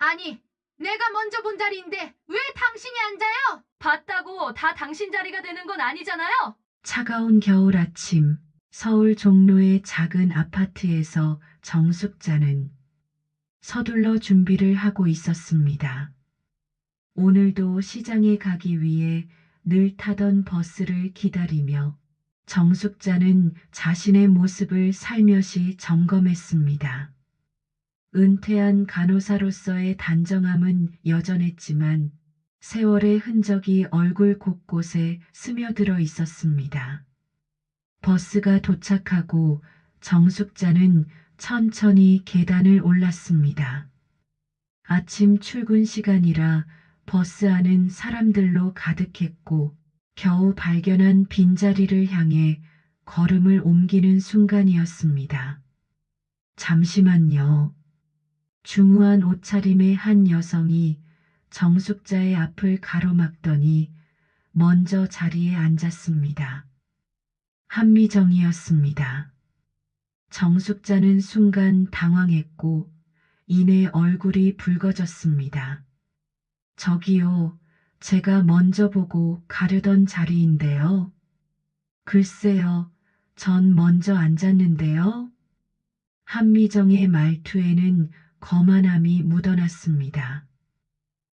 아니, 내가 먼저 본 자리인데 왜 당신이 앉아요? 봤다고 다 당신 자리가 되는 건 아니잖아요. 차가운 겨울 아침, 서울 종로의 작은 아파트에서 정숙자는 서둘러 준비를 하고 있었습니다. 오늘도 시장에 가기 위해 늘 타던 버스를 기다리며 정숙자는 자신의 모습을 살며시 점검했습니다. 은퇴한 간호사로서의 단정함은 여전했지만 세월의 흔적이 얼굴 곳곳에 스며들어 있었습니다. 버스가 도착하고 정숙자는 천천히 계단을 올랐습니다. 아침 출근 시간이라 버스 안은 사람들로 가득했고 겨우 발견한 빈자리를 향해 걸음을 옮기는 순간이었습니다. 잠시만요. 중후한 옷차림의 한 여성이 정숙자의 앞을 가로막더니 먼저 자리에 앉았습니다. 한미정이었습니다. 정숙자는 순간 당황했고 이내 얼굴이 붉어졌습니다. 저기요, 제가 먼저 보고 가려던 자리인데요. 글쎄요, 전 먼저 앉았는데요. 한미정의 말투에는 거만함이 묻어났습니다.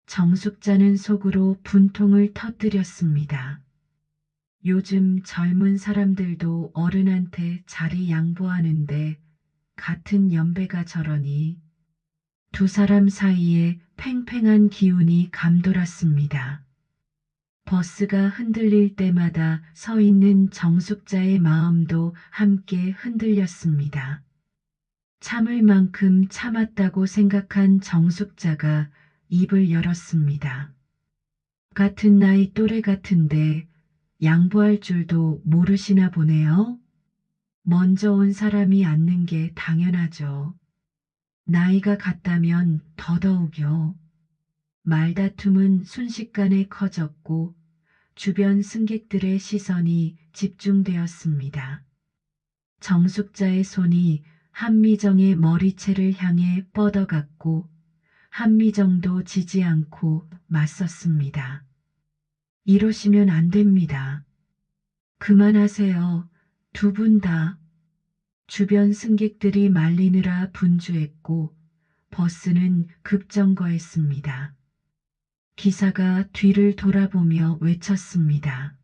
정숙자는 속으로 분통을 터뜨렸습니다. 요즘 젊은 사람들도 어른한테 자리 양보하는데 같은 연배가 저러니 두 사람 사이에 팽팽한 기운이 감돌았습니다. 버스가 흔들릴 때마다 서 있는 정숙자의 마음도 함께 흔들렸습니다. 참을 만큼 참았다고 생각한 정숙자가 입을 열었습니다. 같은 나이 또래 같은데 양보할 줄도 모르시나 보네요. 먼저 온 사람이 앉는 게 당연하죠. 나이가 같다면 더더욱요. 말다툼은 순식간에 커졌고 주변 승객들의 시선이 집중되었습니다. 정숙자의 손이 한미정의 머리채를 향해 뻗어갔고 한미정도 지지 않고 맞섰습니다. 이러시면 안 됩니다. 그만하세요. 두 분 다. 주변 승객들이 말리느라 분주했고 버스는 급정거했습니다. 기사가 뒤를 돌아보며 외쳤습니다.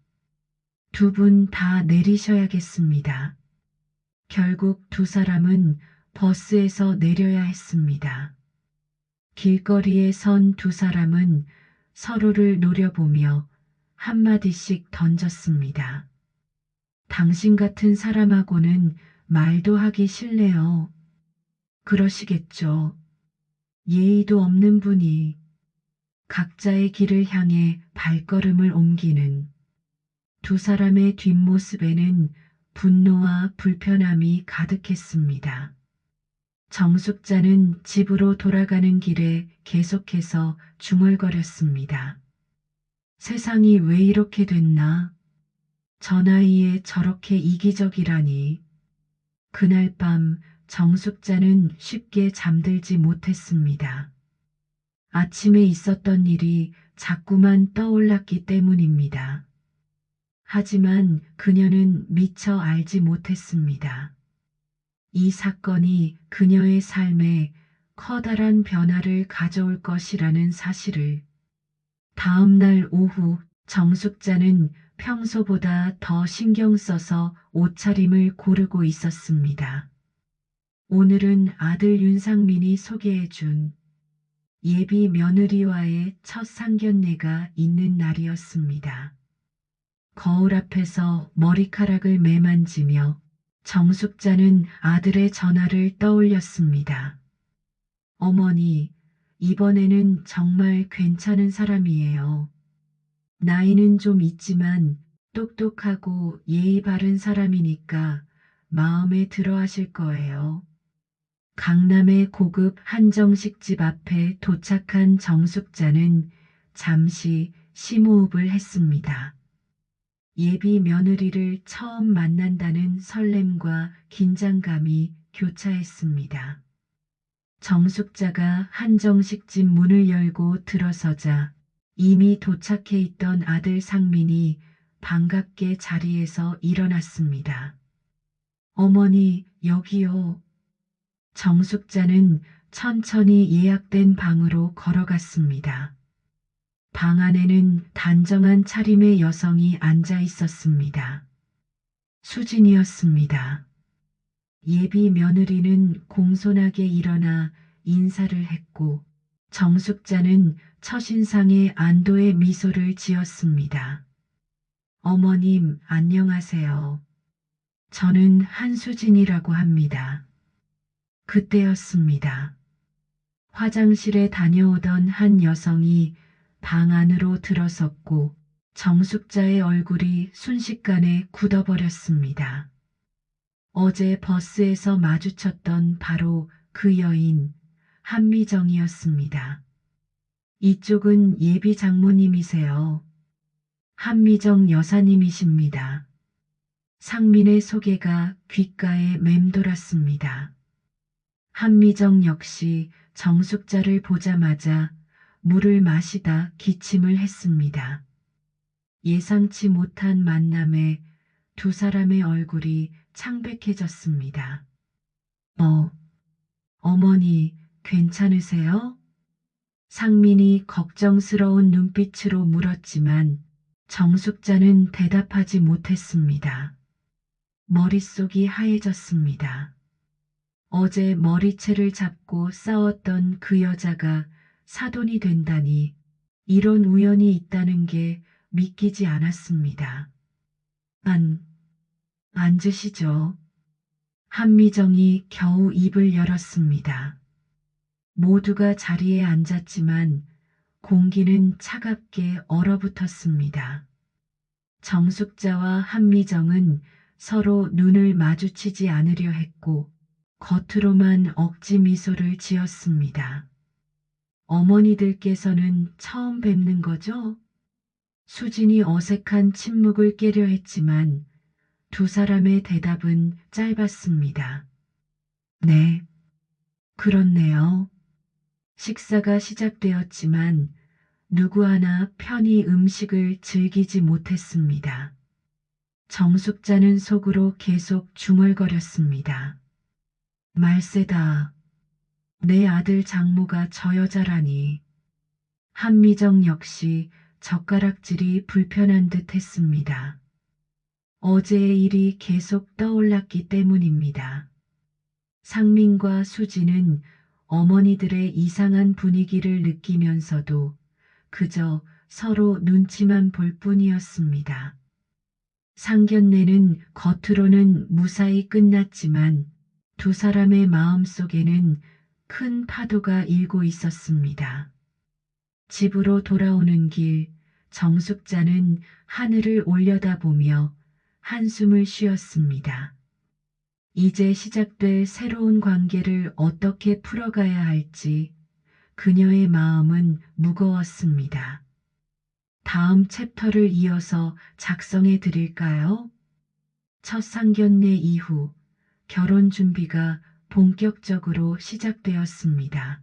두 분 다 내리셔야겠습니다. 결국 두 사람은 버스에서 내려야 했습니다. 길거리에 선 두 사람은 서로를 노려보며 한마디씩 던졌습니다. 당신 같은 사람하고는 말도 하기 싫네요. 그러시겠죠. 예의도 없는 분이 각자의 길을 향해 발걸음을 옮기는 두 사람의 뒷모습에는 분노와 불편함이 가득했습니다. 정숙자는 집으로 돌아가는 길에 계속해서 중얼거렸습니다. 세상이 왜 이렇게 됐나? 저 나이에 저렇게 이기적이라니. 그날 밤 정숙자는 쉽게 잠들지 못했습니다. 아침에 있었던 일이 자꾸만 떠올랐기 때문입니다. 하지만 그녀는 미처 알지 못했습니다. 이 사건이 그녀의 삶에 커다란 변화를 가져올 것이라는 사실을. 다음 날 오후 정숙자는 평소보다 더 신경 써서 옷차림을 고르고 있었습니다. 오늘은 아들 윤상민이 소개해준 예비 며느리와의 첫 상견례가 있는 날이었습니다. 거울 앞에서 머리카락을 매만지며 정숙자는 아들의 전화를 떠올렸습니다. 어머니, 이번에는 정말 괜찮은 사람이에요. 나이는 좀 있지만 똑똑하고 예의 바른 사람이니까 마음에 들어 하실 거예요. 강남의 고급 한정식집 앞에 도착한 정숙자는 잠시 심호흡을 했습니다. 예비 며느리를 처음 만난다는 설렘과 긴장감이 교차했습니다. 정숙자가 한정식집 문을 열고 들어서자 이미 도착해 있던 아들 상민이 반갑게 자리에서 일어났습니다. 어머니, 여기요. 정숙자는 천천히 예약된 방으로 걸어갔습니다. 방 안에는 단정한 차림의 여성이 앉아 있었습니다. 수진이었습니다. 예비 며느리는 공손하게 일어나 인사를 했고 정숙자는 첫인상에 안도의 미소를 지었습니다. 어머님, 안녕하세요. 저는 한수진이라고 합니다. 그때였습니다. 화장실에 다녀오던 한 여성이 방 안으로 들어섰고 정숙자의 얼굴이 순식간에 굳어버렸습니다. 어제 버스에서 마주쳤던 바로 그 여인, 한미정이었습니다. 이쪽은 예비 장모님이세요. 한미정 여사님이십니다. 상민의 소개가 귓가에 맴돌았습니다. 한미정 역시 정숙자를 보자마자 물을 마시다 기침을 했습니다. 예상치 못한 만남에 두 사람의 얼굴이 창백해졌습니다. 어머니, 괜찮으세요? 상민이 걱정스러운 눈빛으로 물었지만 정숙자는 대답하지 못했습니다. 머릿속이 하얘졌습니다. 어제 머리채를 잡고 싸웠던 그 여자가 사돈이 된다니 이런 우연이 있다는 게 믿기지 않았습니다. 앉으시죠. 한미정이 겨우 입을 열었습니다. 모두가 자리에 앉았지만 공기는 차갑게 얼어붙었습니다. 정숙자와 한미정은 서로 눈을 마주치지 않으려 했고 겉으로만 억지 미소를 지었습니다. 어머니들께서는 처음 뵙는 거죠? 수진이 어색한 침묵을 깨려 했지만 두 사람의 대답은 짧았습니다. 네, 그렇네요. 식사가 시작되었지만 누구 하나 편히 음식을 즐기지 못했습니다. 정숙자는 속으로 계속 중얼거렸습니다. 말세다. 내 아들 장모가 저 여자라니. 한미정 역시 젓가락질이 불편한 듯 했습니다. 어제의 일이 계속 떠올랐기 때문입니다. 상민과 수지는 어머니들의 이상한 분위기를 느끼면서도 그저 서로 눈치만 볼 뿐이었습니다. 상견례는 겉으로는 무사히 끝났지만 두 사람의 마음속에는 큰 파도가 일고 있었습니다. 집으로 돌아오는 길, 정숙자는 하늘을 올려다보며 한숨을 쉬었습니다. 이제 시작될 새로운 관계를 어떻게 풀어가야 할지 그녀의 마음은 무거웠습니다. 다음 챕터를 이어서 작성해 드릴까요? 첫 상견례 이후 결혼 준비가 본격적으로 시작되었습니다.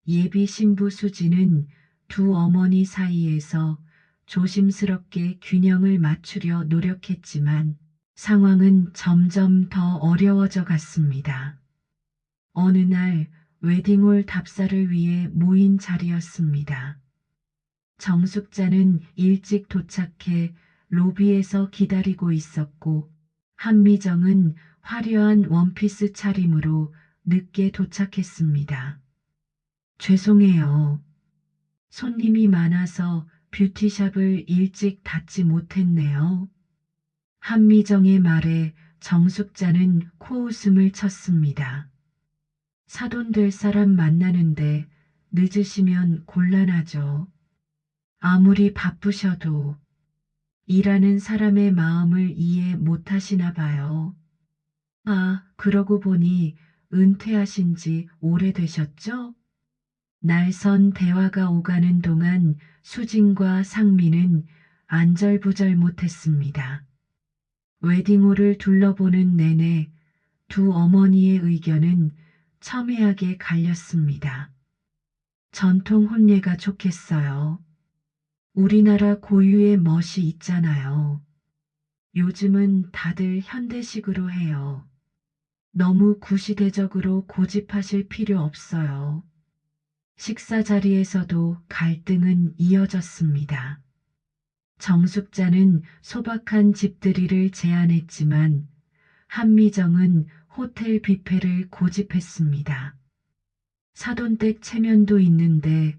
예비 신부 수지는 두 어머니 사이에서 조심스럽게 균형을 맞추려 노력했지만 상황은 점점 더 어려워져 갔습니다. 어느 날 웨딩홀 답사를 위해 모인 자리였습니다. 정숙자는 일찍 도착해 로비에서 기다리고 있었고 한미정은 화려한 원피스 차림으로 늦게 도착했습니다. 죄송해요. 손님이 많아서 뷰티샵을 일찍 닫지 못했네요. 한미정의 말에 정숙자는 코웃음을 쳤습니다. 사돈 될 사람 만나는데 늦으시면 곤란하죠. 아무리 바쁘셔도 일하는 사람의 마음을 이해 못하시나 봐요. 아, 그러고 보니 은퇴하신 지 오래되셨죠? 날선 대화가 오가는 동안 수진과 상민은 안절부절 못했습니다. 웨딩홀을 둘러보는 내내 두 어머니의 의견은 첨예하게 갈렸습니다. 전통 혼례가 좋겠어요. 우리나라 고유의 멋이 있잖아요. 요즘은 다들 현대식으로 해요. 너무 구시대적으로 고집하실 필요 없어요. 식사 자리에서도 갈등은 이어졌습니다. 정숙자는 소박한 집들이를 제안했지만 한미정은 호텔 뷔페를 고집했습니다. 사돈댁 체면도 있는데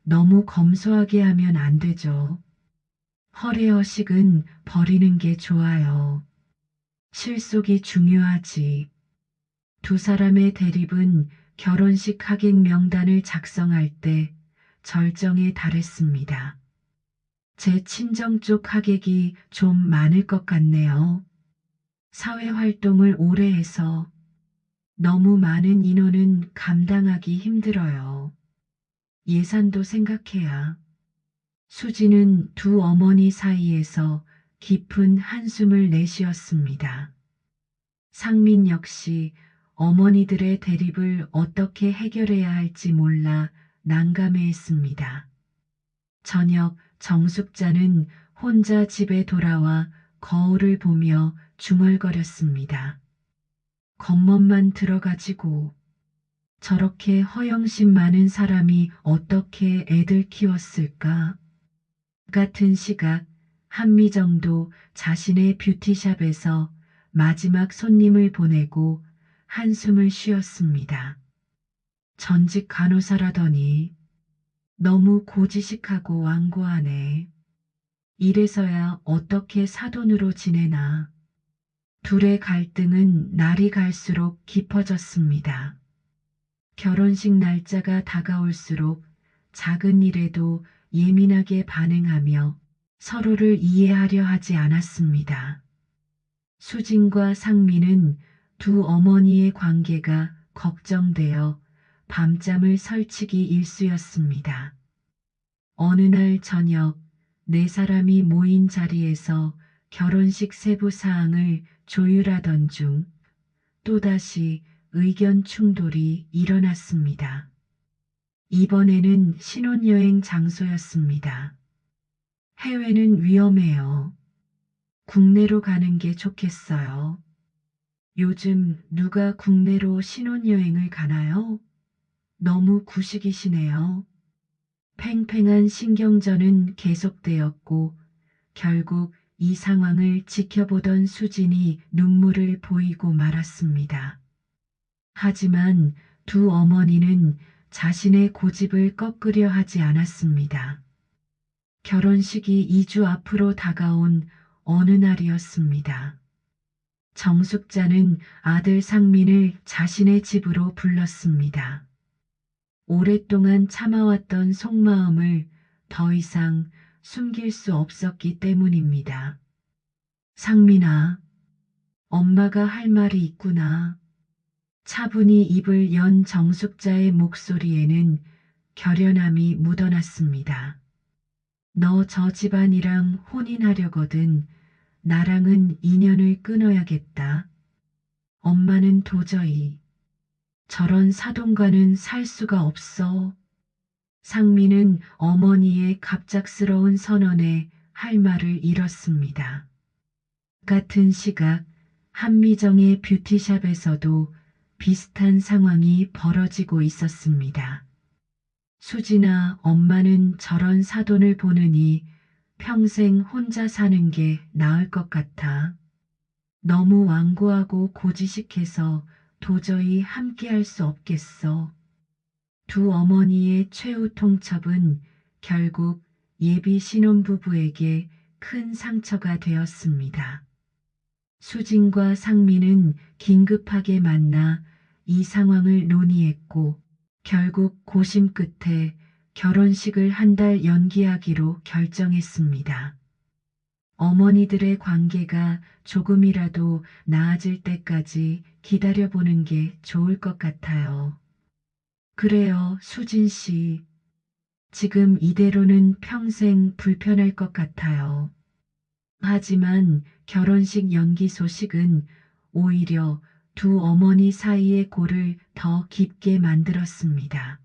너무 검소하게 하면 안 되죠. 허례허식은 버리는 게 좋아요. 실속이 중요하지. 두 사람의 대립은 결혼식 하객 명단을 작성할 때 절정에 달했습니다. 제 친정 쪽 하객이 좀 많을 것 같네요. 사회 활동을 오래 해서 너무 많은 인원은 감당하기 힘들어요. 예산도 생각해야. 수지는 두 어머니 사이에서 깊은 한숨을 내쉬었습니다. 상민 역시 어머니들의 대립을 어떻게 해결해야 할지 몰라 난감해했습니다. 저녁 정숙자는 혼자 집에 돌아와 거울을 보며 중얼거렸습니다. 겉멋만 들어가지고 저렇게 허영심 많은 사람이 어떻게 애들 키웠을까? 같은 시각 한미정도 자신의 뷰티샵에서 마지막 손님을 보내고 한숨을 쉬었습니다. 전직 간호사라더니 너무 고지식하고 완고하네. 이래서야 어떻게 사돈으로 지내나. 둘의 갈등은 날이 갈수록 깊어졌습니다. 결혼식 날짜가 다가올수록 작은 일에도 예민하게 반응하며 서로를 이해하려 하지 않았습니다. 수진과 상민은 두 어머니의 관계가 걱정되어 밤잠을 설치기 일쑤였습니다. 어느 날 저녁 네 사람이 모인 자리에서 결혼식 세부 사항을 조율하던 중 또다시 의견 충돌이 일어났습니다. 이번에는 신혼여행 장소였습니다. 해외는 위험해요. 국내로 가는 게 좋겠어요. 요즘 누가 국내로 신혼여행을 가나요? 너무 구식이시네요. 팽팽한 신경전은 계속되었고 결국 이 상황을 지켜보던 수진이 눈물을 보이고 말았습니다. 하지만 두 어머니는 자신의 고집을 꺾으려 하지 않았습니다. 결혼식이 2주 앞으로 다가온 어느 날이었습니다. 정숙자는 아들 상민을 자신의 집으로 불렀습니다. 오랫동안 참아왔던 속마음을 더 이상 숨길 수 없었기 때문입니다. 상민아, 엄마가 할 말이 있구나. 차분히 입을 연 정숙자의 목소리에는 결연함이 묻어났습니다. 너 저 집안이랑 혼인하려거든. 나랑은 인연을 끊어야겠다. 엄마는 도저히 저런 사돈과는 살 수가 없어. 상민은 어머니의 갑작스러운 선언에 할 말을 잃었습니다. 같은 시각 한미정의 뷰티샵에서도 비슷한 상황이 벌어지고 있었습니다. 수진아, 엄마는 저런 사돈을 보느니 평생 혼자 사는 게 나을 것 같아. 너무 완고하고 고지식해서 도저히 함께할 수 없겠어. 두 어머니의 최후 통첩은 결국 예비 신혼부부에게 큰 상처가 되었습니다. 수진과 상민은 긴급하게 만나 이 상황을 논의했고 결국 고심 끝에 결혼식을 한 달 연기하기로 결정했습니다. 어머니들의 관계가 조금이라도 나아질 때까지 기다려보는 게 좋을 것 같아요. 그래요, 수진 씨. 지금 이대로는 평생 불편할 것 같아요. 하지만 결혼식 연기 소식은 오히려 두 어머니 사이의 골을 더 깊게 만들었습니다.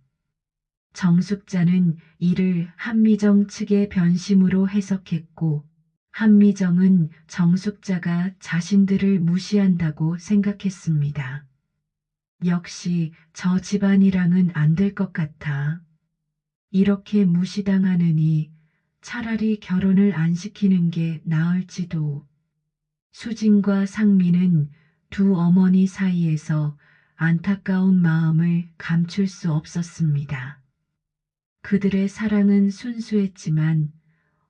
정숙자는 이를 한미정 측의 변심으로 해석했고, 한미정은 정숙자가 자신들을 무시한다고 생각했습니다. 역시 저 집안이랑은 안 될 것 같아. 이렇게 무시당하느니 차라리 결혼을 안 시키는 게 나을지도. 수진과 상민은 두 어머니 사이에서 안타까운 마음을 감출 수 없었습니다. 그들의 사랑은 순수했지만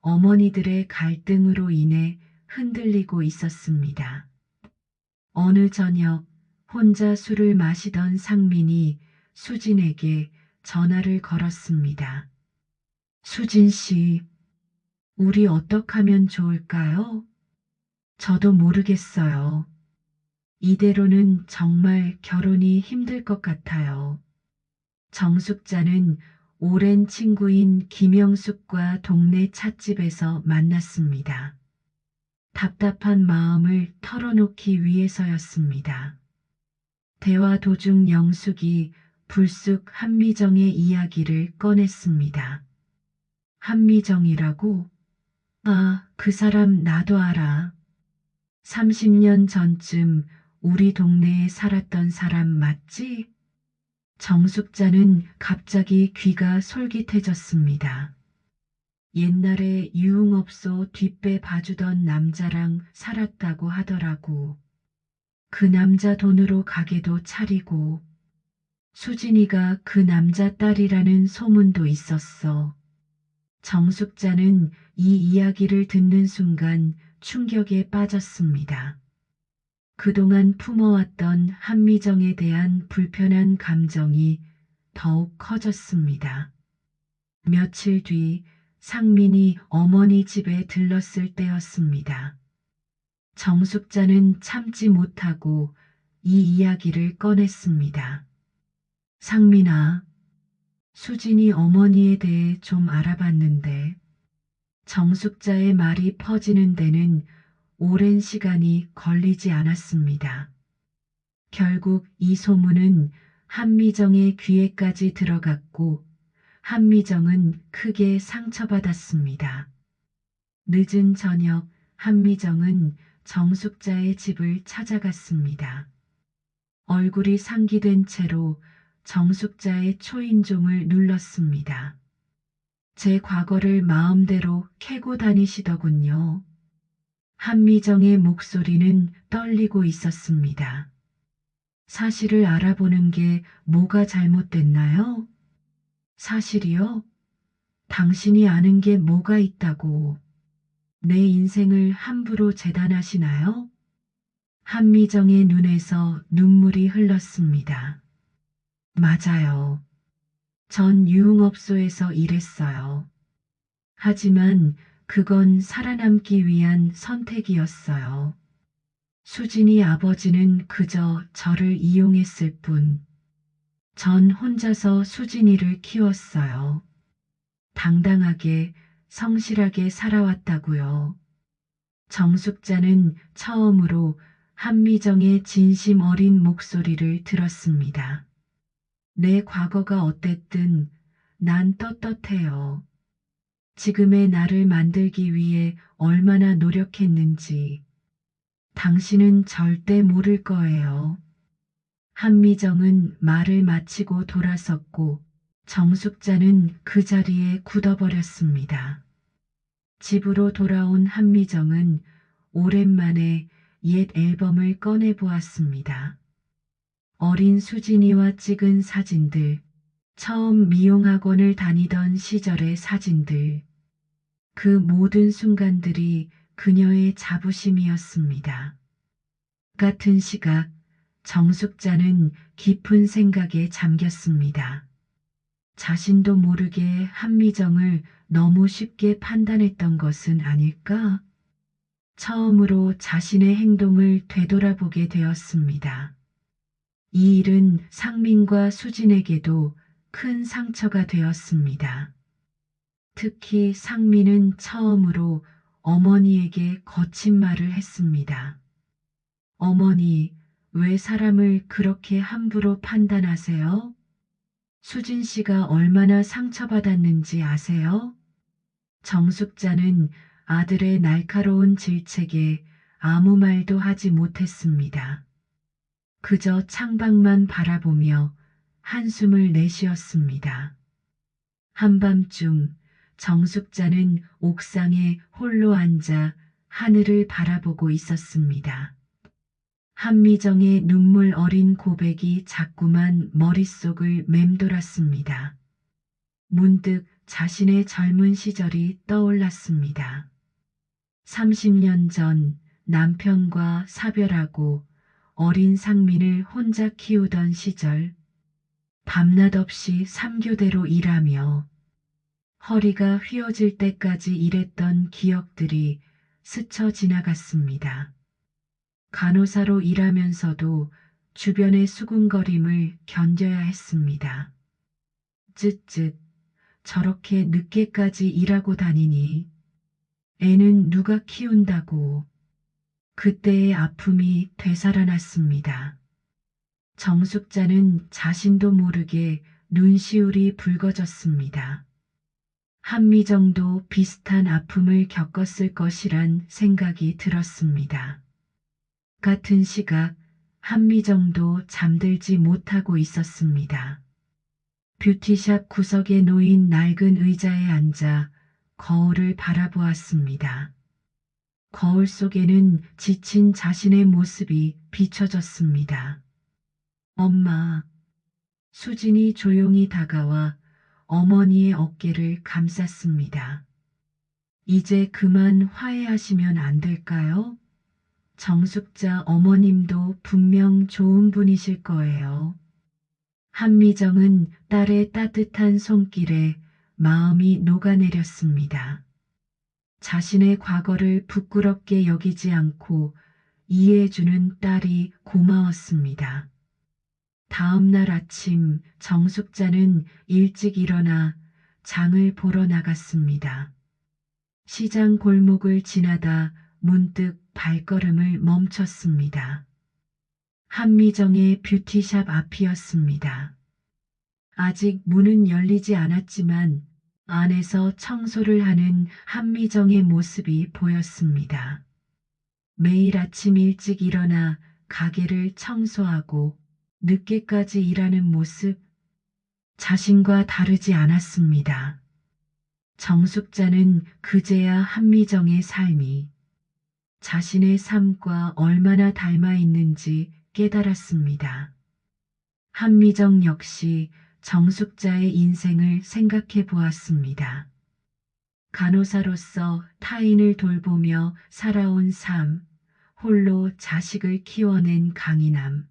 어머니들의 갈등으로 인해 흔들리고 있었습니다. 어느 저녁 혼자 술을 마시던 상민이 수진에게 전화를 걸었습니다. 수진 씨, 우리 어떻게 하면 좋을까요? 저도 모르겠어요. 이대로는 정말 결혼이 힘들 것 같아요. 정숙자는 오랜 친구인 김영숙과 동네 찻집에서 만났습니다. 답답한 마음을 털어놓기 위해서였습니다. 대화 도중 영숙이 불쑥 한미정의 이야기를 꺼냈습니다. 한미정이라고? 아, 그 사람 나도 알아. 30년 전쯤 우리 동네에 살았던 사람 맞지? 정숙자는 갑자기 귀가 솔깃해졌습니다. 옛날에 유흥업소 뒷배 봐주던 남자랑 살았다고 하더라고. 그 남자 돈으로 가게도 차리고 수진이가 그 남자 딸이라는 소문도 있었어. 정숙자는 이 이야기를 듣는 순간 충격에 빠졌습니다. 그동안 품어왔던 한미정에 대한 불편한 감정이 더욱 커졌습니다. 며칠 뒤 상민이 어머니 집에 들렀을 때였습니다. 정숙자는 참지 못하고 이 이야기를 꺼냈습니다. 상민아, 수진이 어머니에 대해 좀 알아봤는데 정숙자의 말이 퍼지는 데는 오랜 시간이 걸리지 않았습니다. 결국 이 소문은 한미정의 귀에까지 들어갔고 한미정은 크게 상처받았습니다. 늦은 저녁 한미정은 정숙자의 집을 찾아갔습니다. 얼굴이 상기된 채로 정숙자의 초인종을 눌렀습니다. 제 과거를 마음대로 캐고 다니시더군요. 한미정의 목소리는 떨리고 있었습니다. 사실을 알아보는 게 뭐가 잘못됐나요? 사실이요? 당신이 아는 게 뭐가 있다고. 내 인생을 함부로 재단하시나요? 한미정의 눈에서 눈물이 흘렀습니다. 맞아요. 전 유흥업소에서 일했어요. 하지만 그건 살아남기 위한 선택이었어요. 수진이 아버지는 그저 저를 이용했을 뿐. 전 혼자서 수진이를 키웠어요. 당당하게, 성실하게 살아왔다고요. 정숙자는 처음으로 한미정의 진심 어린 목소리를 들었습니다. 내 과거가 어땠든 난 떳떳해요. 지금의 나를 만들기 위해 얼마나 노력했는지 당신은 절대 모를 거예요. 한미정은 말을 마치고 돌아섰고 정숙자는 그 자리에 굳어버렸습니다. 집으로 돌아온 한미정은 오랜만에 옛 앨범을 꺼내 보았습니다. 어린 수진이와 찍은 사진들, 처음 미용학원을 다니던 시절의 사진들, 그 모든 순간들이 그녀의 자부심이었습니다. 같은 시각 정숙자는 깊은 생각에 잠겼습니다. 자신도 모르게 한미정을 너무 쉽게 판단했던 것은 아닐까? 처음으로 자신의 행동을 되돌아보게 되었습니다. 이 일은 상민과 수진에게도 큰 상처가 되었습니다. 특히 상민은 처음으로 어머니에게 거친 말을 했습니다. 어머니, 왜 사람을 그렇게 함부로 판단하세요? 수진 씨가 얼마나 상처받았는지 아세요? 정숙자는 아들의 날카로운 질책에 아무 말도 하지 못했습니다. 그저 창밖만 바라보며 한숨을 내쉬었습니다. 한밤중 정숙자는 옥상에 홀로 앉아 하늘을 바라보고 있었습니다. 한미정의 눈물 어린 고백이 자꾸만 머릿속을 맴돌았습니다. 문득 자신의 젊은 시절이 떠올랐습니다. 30년 전 남편과 사별하고 어린 상민을 혼자 키우던 시절, 밤낮 없이 3교대로 일하며 허리가 휘어질 때까지 일했던 기억들이 스쳐 지나갔습니다. 간호사로 일하면서도 주변의 수군거림을 견뎌야 했습니다. 쯧쯧, 저렇게 늦게까지 일하고 다니니 애는 누가 키운다고. 그때의 아픔이 되살아났습니다. 정숙자는 자신도 모르게 눈시울이 붉어졌습니다. 한미정도 비슷한 아픔을 겪었을 것이란 생각이 들었습니다. 같은 시각 한미정도 잠들지 못하고 있었습니다. 뷰티샵 구석에 놓인 낡은 의자에 앉아 거울을 바라보았습니다. 거울 속에는 지친 자신의 모습이 비춰졌습니다. 엄마. 수진이 조용히 다가와 어머니의 어깨를 감쌌습니다. 이제 그만 화해하시면 안 될까요? 정숙자 어머님도 분명 좋은 분이실 거예요. 한미정은 딸의 따뜻한 손길에 마음이 녹아내렸습니다. 자신의 과거를 부끄럽게 여기지 않고 이해해주는 딸이 고마웠습니다. 다음 날 아침 정숙자는 일찍 일어나 장을 보러 나갔습니다. 시장 골목을 지나다 문득 발걸음을 멈췄습니다. 한미정의 뷰티샵 앞이었습니다. 아직 문은 열리지 않았지만 안에서 청소를 하는 한미정의 모습이 보였습니다. 매일 아침 일찍 일어나 가게를 청소하고 늦게까지 일하는 모습, 자신과 다르지 않았습니다. 정숙자는 그제야 한미정의 삶이 자신의 삶과 얼마나 닮아 있는지 깨달았습니다. 한미정 역시 정숙자의 인생을 생각해 보았습니다. 간호사로서 타인을 돌보며 살아온 삶, 홀로 자식을 키워낸 강인함,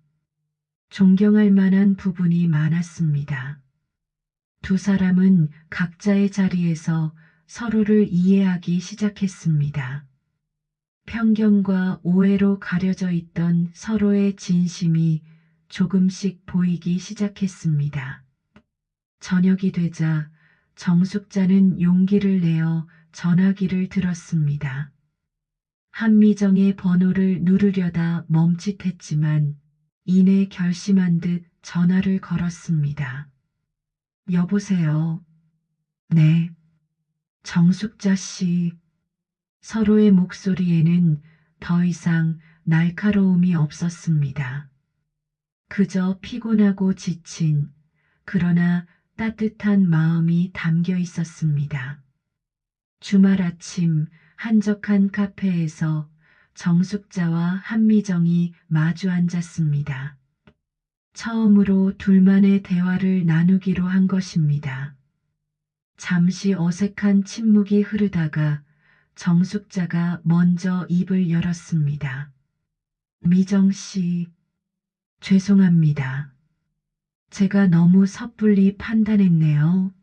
존경할 만한 부분이 많았습니다. 두 사람은 각자의 자리에서 서로를 이해하기 시작했습니다. 편견과 오해로 가려져 있던 서로의 진심이 조금씩 보이기 시작했습니다. 저녁이 되자 정숙자는 용기를 내어 전화기를 들었습니다. 한미정의 번호를 누르려다 멈칫했지만 이내 결심한 듯 전화를 걸었습니다. 여보세요. 네. 정숙자 씨. 서로의 목소리에는 더 이상 날카로움이 없었습니다. 그저 피곤하고 지친, 그러나 따뜻한 마음이 담겨 있었습니다. 주말 아침 한적한 카페에서 정숙자와 한미정이 마주 앉았습니다. 처음으로 둘만의 대화를 나누기로 한 것입니다. 잠시 어색한 침묵이 흐르다가 정숙자가 먼저 입을 열었습니다. 미정 씨, 죄송합니다. 제가 너무 섣불리 판단했네요.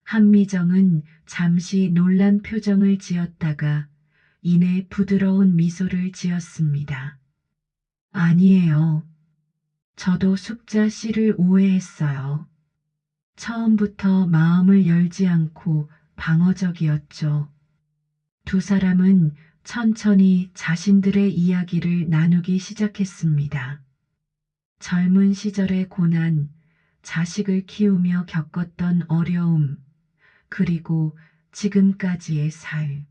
한미정은 잠시 놀란 표정을 지었다가 이내 부드러운 미소를 지었습니다. 아니에요. 저도 숙자 씨를 오해했어요. 처음부터 마음을 열지 않고 방어적이었죠. 두 사람은 천천히 자신들의 이야기를 나누기 시작했습니다. 젊은 시절의 고난, 자식을 키우며 겪었던 어려움, 그리고 지금까지의 삶.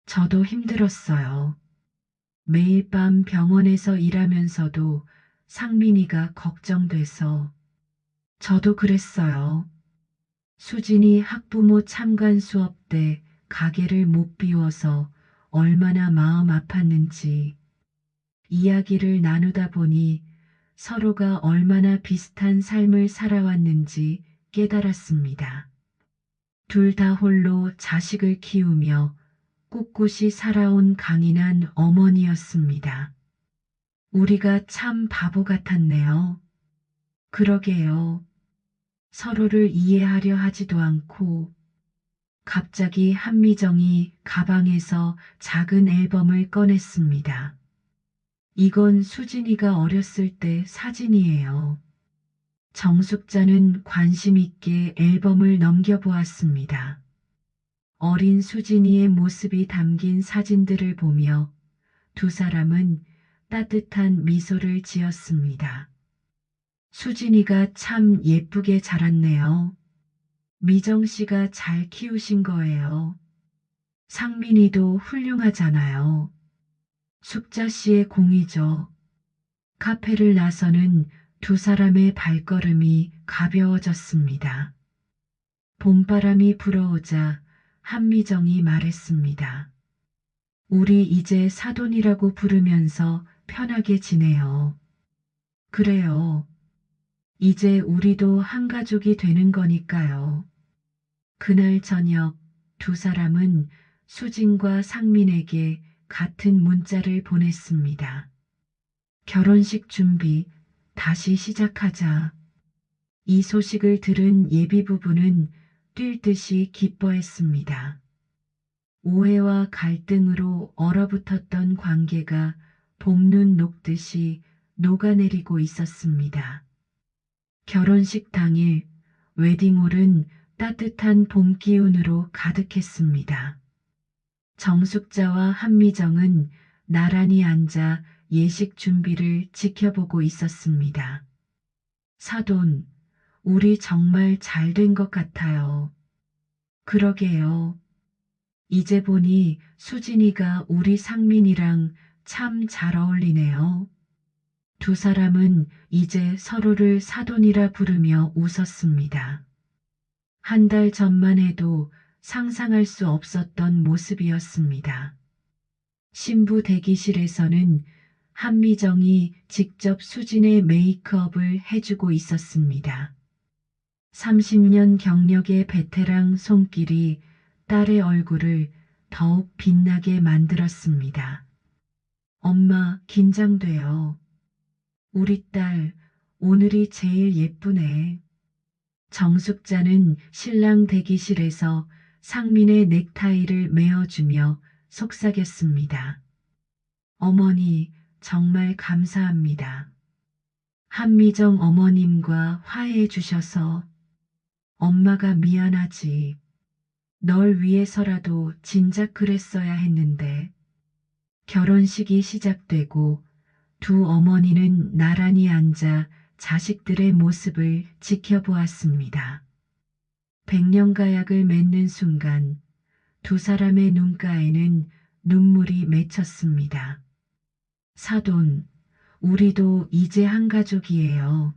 저도 힘들었어요. 매일 밤 병원에서 일하면서도 상민이가 걱정돼서 저도 그랬어요. 수진이 학부모 참관 수업 때 가게를 못 비워서 얼마나 마음 아팠는지 이야기를 나누다 보니 서로가 얼마나 비슷한 삶을 살아왔는지 깨달았습니다. 둘 다 홀로 자식을 키우며 꿋꿋이 살아온 강인한 어머니였습니다. 우리가 참 바보 같았네요. 그러게요. 서로를 이해하려 하지도 않고 갑자기 한미정이 가방에서 작은 앨범을 꺼냈습니다. 이건 수진이가 어렸을 때 사진이에요. 정숙자는 관심 있게 앨범을 넘겨보았습니다. 어린 수진이의 모습이 담긴 사진들을 보며 두 사람은 따뜻한 미소를 지었습니다. 수진이가 참 예쁘게 자랐네요. 미정 씨가 잘 키우신 거예요. 상민이도 훌륭하잖아요. 숙자 씨의 공이죠. 카페를 나서는 두 사람의 발걸음이 가벼워졌습니다. 봄바람이 불어오자 한미정이 말했습니다. 우리 이제 사돈이라고 부르면서 편하게 지내요. 그래요. 이제 우리도 한 가족이 되는 거니까요. 그날 저녁 두 사람은 수진과 상민에게 같은 문자를 보냈습니다. 결혼식 준비 다시 시작하자. 이 소식을 들은 예비 부부는 뛸 듯이 기뻐했습니다. 오해와 갈등으로 얼어붙었던 관계가 봄눈 녹듯이 녹아내리고 있었습니다. 결혼식 당일 웨딩홀은 따뜻한 봄 기운으로 가득했습니다. 정숙자와 한미정은 나란히 앉아 예식 준비를 지켜보고 있었습니다. 사돈, 우리 정말 잘 된 것 같아요. 그러게요. 이제 보니 수진이가 우리 상민이랑 참 잘 어울리네요. 두 사람은 이제 서로를 사돈이라 부르며 웃었습니다. 한 달 전만 해도 상상할 수 없었던 모습이었습니다. 신부 대기실에서는 한미정이 직접 수진의 메이크업을 해주고 있었습니다. 30년 경력의 베테랑 손길이 딸의 얼굴을 더욱 빛나게 만들었습니다. 엄마, 긴장돼요. 우리 딸, 오늘이 제일 예쁘네. 정숙자는 신랑 대기실에서 상민의 넥타이를 메어주며 속삭였습니다. 어머니, 정말 감사합니다. 한미정 어머님과 화해해 주셔서 엄마가 미안하지. 널 위해서라도 진작 그랬어야 했는데. 결혼식이 시작되고 두 어머니는 나란히 앉아 자식들의 모습을 지켜보았습니다. 백년가약을 맺는 순간 두 사람의 눈가에는 눈물이 맺혔습니다. 사돈, 우리도 이제 한 가족이에요.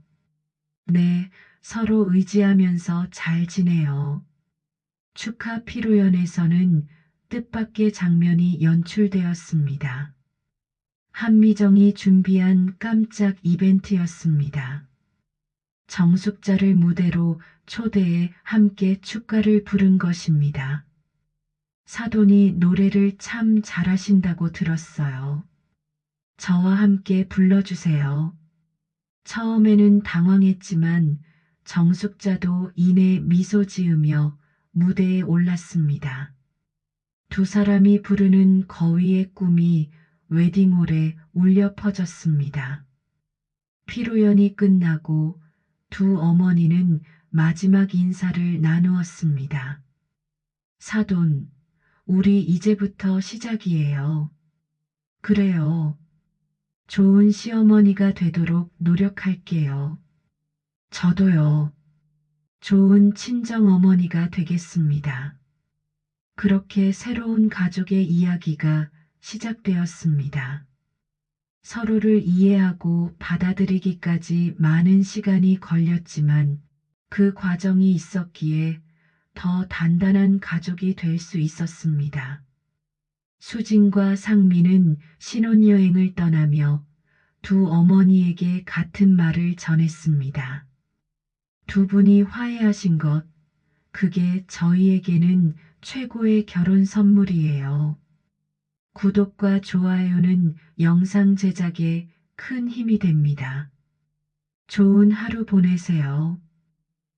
네, 서로 의지하면서 잘 지내요. 축하 피로연에서는 뜻밖의 장면이 연출되었습니다. 한미정이 준비한 깜짝 이벤트였습니다. 정숙자를 무대로 초대해 함께 축가를 부른 것입니다. 사돈이 노래를 참 잘하신다고 들었어요. 저와 함께 불러주세요. 처음에는 당황했지만 정숙자도 이내 미소 지으며 무대에 올랐습니다. 두 사람이 부르는 거위의 꿈이 웨딩홀에 울려 퍼졌습니다. 피로연이 끝나고 두 어머니는 마지막 인사를 나누었습니다. 사돈, 우리 이제부터 시작이에요. 그래요. 좋은 시어머니가 되도록 노력할게요. 저도요. 좋은 친정어머니가 되겠습니다. 그렇게 새로운 가족의 이야기가 시작되었습니다. 서로를 이해하고 받아들이기까지 많은 시간이 걸렸지만 그 과정이 있었기에 더 단단한 가족이 될 수 있었습니다. 수진과 상민은 신혼여행을 떠나며 두 어머니에게 같은 말을 전했습니다. 두 분이 화해하신 것, 그게 저희에게는 최고의 결혼 선물이에요. 구독과 좋아요는 영상 제작에 큰 힘이 됩니다. 좋은 하루 보내세요.